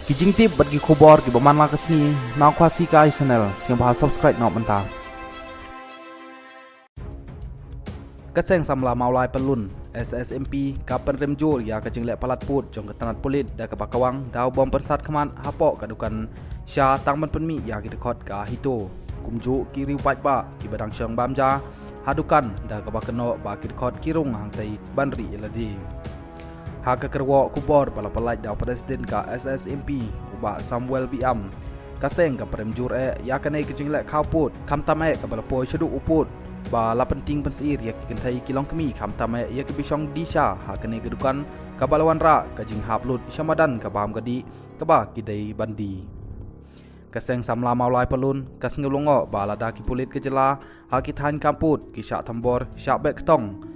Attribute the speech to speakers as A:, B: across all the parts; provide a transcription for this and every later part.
A: Kijing tip bagi kubor ki baman la kesni na kwasi ka channel sing bahal subscribe nok banta. Kaseng samla maulai pelun SSMP kapan remjur ya kajing lek palat put jong ketanat polit da ke bakawang dau bom pensat keman hapok kadukan sya tangman penmi ya ki dekot ka hito kumju kiri pat ba ki badang syang bamja hadukan da ke bakeno ba ki dekot kirung hang tai banri eladi. Hak kerwo kubor bala pelaj da presiden ka SSMP uba Samuel Biam kaseng ka premjur ya kanai kejing lek khaput kham tame ka bala poi chdu uput ba la penting pensir ya kentai kilong kemi kham tame ya ke bisong disha hak kanai kedukan ka balawan ra kajing haplut syamadan ka bam gadi ka ba kidai bandi kaseng samla maulai pelun kasngulungo ba la da ki pulit kejela hakithan kamput ki sya thambor sya bek tong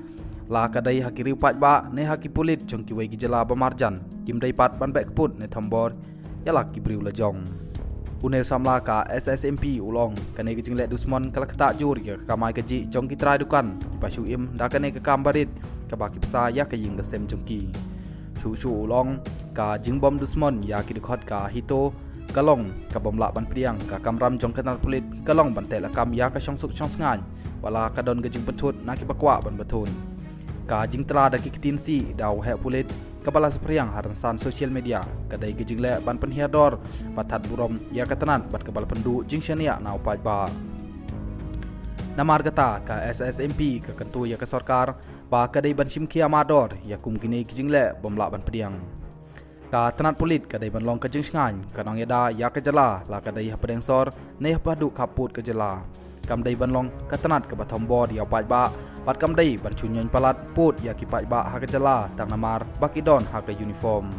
A: la kadai hakiri pat ba ne haki pulit jong ki wei gijela bamarjan kim dai pat ban bek put ne thambor yala ki briu la jong une samla ka SSMP ulong kane ki jingle dusmon kala kata jur ya kamai kaji jong ki trai dukan pasu im da kane ka kambarit ka ba ki psa ya ka ying ka sem jong ki chu ulong ka jingbom dusmon ya ki dikhot ka hito kalong ka bomla ban priang ka kamram jong kanal pulit kalong ban tel akam ya ka syong suk syong sngan wala ka don ka jing pentut na ki bakwa ban batun ka jing tela da ki ketinsi dau he pulit kepala sepriang haransan sosial media kadai gejing le ban penhiador batat burom ya katanan bat kepala pendu jing syania na upai ba namar kata ka SSMP ka kentu ya ke sarkar ba kadai ban simki amador ya kum kini gejing le bomla ban pediang ka tanat pulit kadai ban long ka jing sngan kanang yada ya ke jela la kadai hapedeng sor ne hapadu kaput ke jela kam dai ban long ka tanat ke bathom bod ya upai ba pat kam dai ban chunyon palat put ya ki pai ba ha ke jela tang namar bakidon ha ke uniform